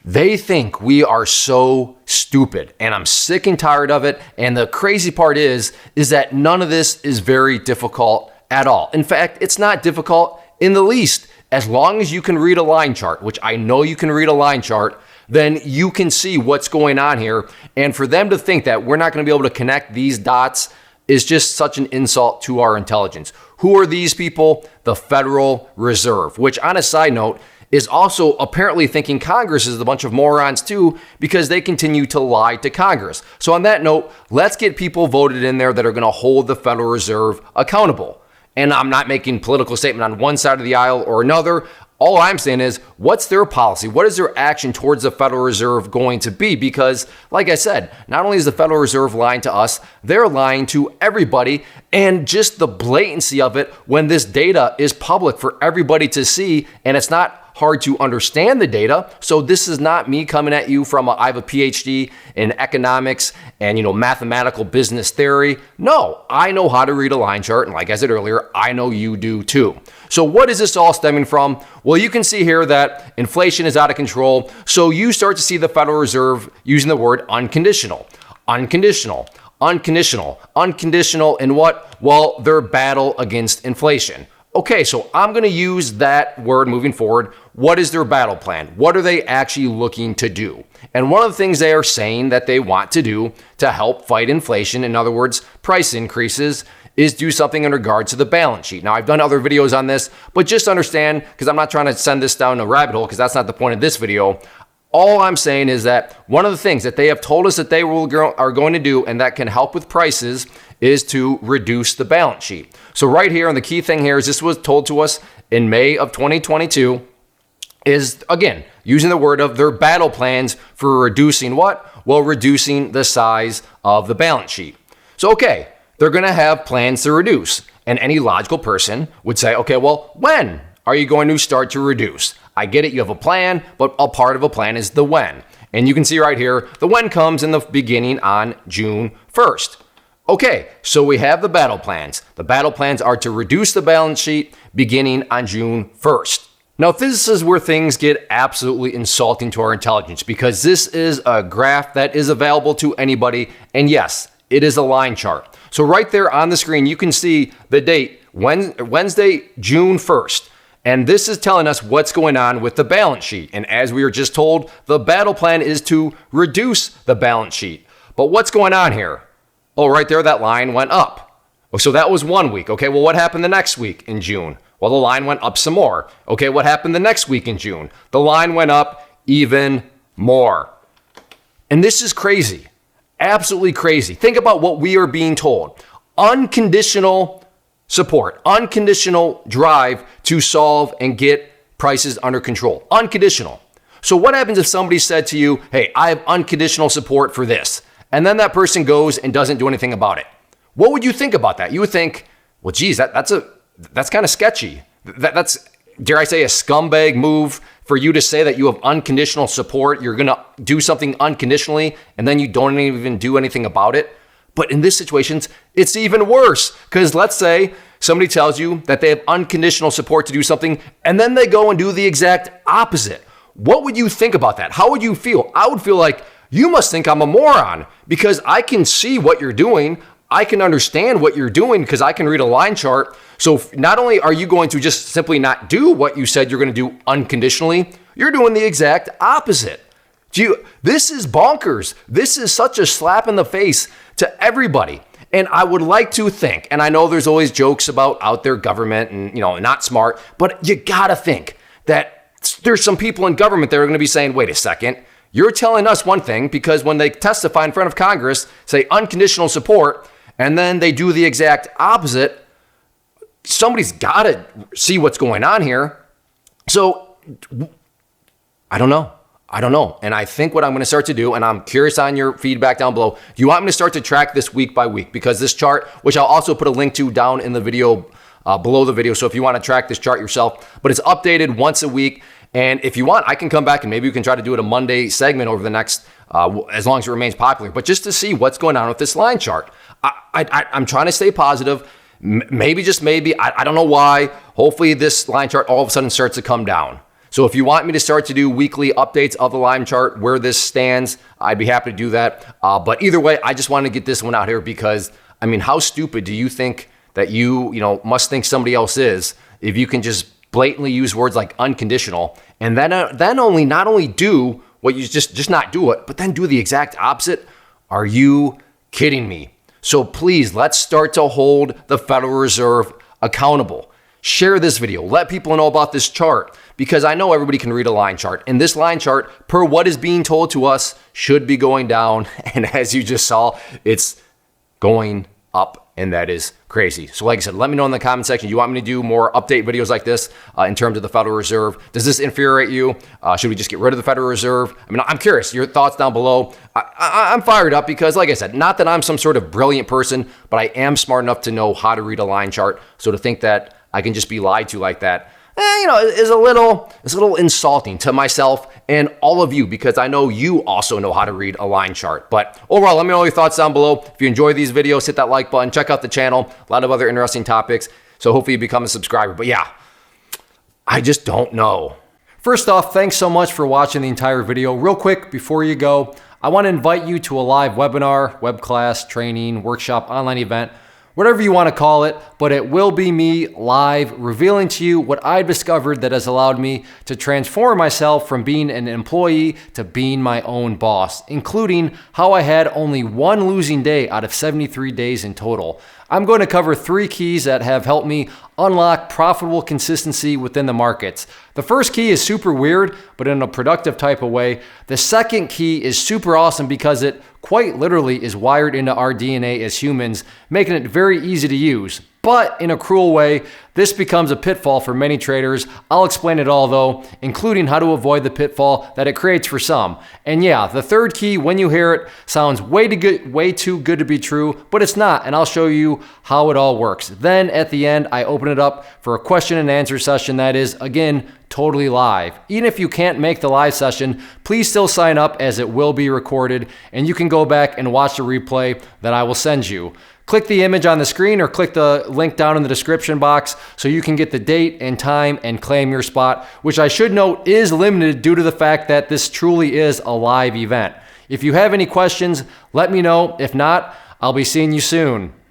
They think we are so stupid, and I'm sick and tired of it. And the crazy part is that none of this is very difficult at all. In fact, it's not difficult in the least. As long as you can read a line chart, which I know you can read a line chart, then you can see what's going on here. And for them to think that we're not going to be able to connect these dots is just such an insult to our intelligence. Who are these people? The Federal Reserve, which on a side note is also apparently thinking Congress is a bunch of morons too, because they continue to lie to Congress. So on that note, let's get people voted in there that are going to hold the Federal Reserve accountable. And I'm not making political statement on one side of the aisle or another. All I'm saying is, what's their policy? What is their action towards the Federal Reserve going to be? Because, like I said, not only is the Federal Reserve lying to us, they're lying to everybody. And just the blatancy of it when this data is public for everybody to see, and it's not hard to understand the data. So this is not me coming at you from I have a PhD in economics and mathematical business theory. No, I know how to read a line chart, and like I said earlier, I know you do too. So what is this all stemming from? Well, you can see here that inflation is out of control. So you start to see the Federal Reserve using the word unconditional. Unconditional, unconditional, unconditional in what? Well, their battle against inflation. Okay, so I'm going to use that word moving forward. What is their battle plan? What are they actually looking to do? And one of the things they are saying that they want to do to help fight inflation, in other words, price increases, is do something in regards to the balance sheet. Now, I've done other videos on this, but just understand, because I'm not trying to send this down a rabbit hole, because that's not the point of this video. All I'm saying is that one of the things that they have told us that they are going to do, and that can help with prices, is to reduce the balance sheet. So right here, and the key thing here is this was told to us in May of 2022, is, again, using the word of their battle plans for reducing what? Well, reducing the size of the balance sheet. So, okay, they're going to have plans to reduce. And any logical person would say, okay, well, when are you going to start to reduce? I get it, you have a plan, but a part of a plan is the when. And you can see right here, the when comes in the beginning on June 1st. Okay, so we have the battle plans. The battle plans are to reduce the balance sheet beginning on June 1st. Now, this is where things get absolutely insulting to our intelligence, because this is a graph that is available to anybody. And yes, it is a line chart. So right there on the screen, you can see the date, Wednesday, June 1st. And this is telling us what's going on with the balance sheet. And as we were just told, the battle plan is to reduce the balance sheet. But what's going on here? Oh, right there, that line went up. So that was 1 week. Okay, well, what happened the next week in June? Well, the line went up some more. Okay, what happened the next week in June? The line went up even more. And this is crazy. Absolutely crazy. Think about what we are being told. Unconditional support, unconditional drive to solve and get prices under control. Unconditional. So what happens if somebody said to you, hey, I have unconditional support for this, and then that person goes and doesn't do anything about it? What would you think about that? You would think, well, geez, that's kind of sketchy. That's, dare I say, a scumbag move for you to say that you have unconditional support. You're going to do something unconditionally, and then you don't even do anything about it. But in this situation, it's even worse, because let's say somebody tells you that they have unconditional support to do something, and then they go and do the exact opposite. What would you think about that? How would you feel? I would feel like, you must think I'm a moron, because I can see what you're doing. I can understand what you're doing because I can read a line chart. So not only are you going to just simply not do what you said you're going to do unconditionally, you're doing the exact opposite. This is bonkers. This is such a slap in the face to everybody. And I would like to think, and I know there's always jokes about out there government and, not smart, but you got to think that there's some people in government that are going to be saying, wait a second, you're telling us one thing, because when they testify in front of Congress, say unconditional support, and then they do the exact opposite, somebody's got to see what's going on here. So I don't know. And I think what I'm going to start to do, and I'm curious on your feedback down below, you want me to start to track this week by week, because this chart, which I'll also put a link to down in the video, below the video. So if you want to track this chart yourself, but it's updated once a week. And if you want, I can come back and maybe we can try to do it a Monday segment over the next, as long as it remains popular, but just to see what's going on with this line chart. I'm trying to stay positive. Maybe, just maybe, I don't know why. Hopefully this line chart all of a sudden starts to come down. So if you want me to start to do weekly updates of the line chart, where this stands, I'd be happy to do that. But either way, I just want to get this one out here because, I mean, how stupid do you think that you must think somebody else is if you can just blatantly use words like unconditional and then not only do what you just not do it, but then do the exact opposite? Are you kidding me? So please, let's start to hold the Federal Reserve accountable. Share this video. Let people know about this chart because I know everybody can read a line chart. And this line chart, per what is being told to us, should be going down. And as you just saw, it's going up. And that is crazy. So like I said, let me know in the comment section. You want me to do more update videos like this in terms of the Federal Reserve? Does this infuriate you? Should we just get rid of the Federal Reserve? I mean, I'm curious. Your thoughts down below. I'm fired up because, like I said, not that I'm some sort of brilliant person, but I am smart enough to know how to read a line chart. So to think that I can just be lied to like that, is a little insulting to myself and all of you because I know you also know how to read a line chart. But overall, let me know your thoughts down below. If you enjoy these videos, hit that like button. Check out the channel. A lot of other interesting topics. So hopefully you become a subscriber. But yeah, I just don't know. First off, thanks so much for watching the entire video. Real quick, before you go, I want to invite you to a live webinar, web class, training, workshop, online event, whatever you want to call it, but it will be me live revealing to you what I've discovered that has allowed me to transform myself from being an employee to being my own boss, including how I had only one losing day out of 73 days in total. I'm going to cover 3 keys that have helped me unlock profitable consistency within the markets. The first key is super weird, but in a productive type of way. The second key is super awesome because it quite literally is wired into our DNA as humans, making it very easy to use. But in a cruel way, this becomes a pitfall for many traders. I'll explain it all though, including how to avoid the pitfall that it creates for some. And yeah, the third key, when you hear it, sounds way too good to be true, but it's not, and I'll show you how it all works. Then at the end, I open it up for a question and answer session that is, again, totally live. Even if you can't make the live session, please still sign up as it will be recorded, and you can go back and watch the replay that I will send you. Click the image on the screen or click the link down in the description box so you can get the date and time and claim your spot, which I should note is limited due to the fact that this truly is a live event. If you have any questions, let me know. If not, I'll be seeing you soon.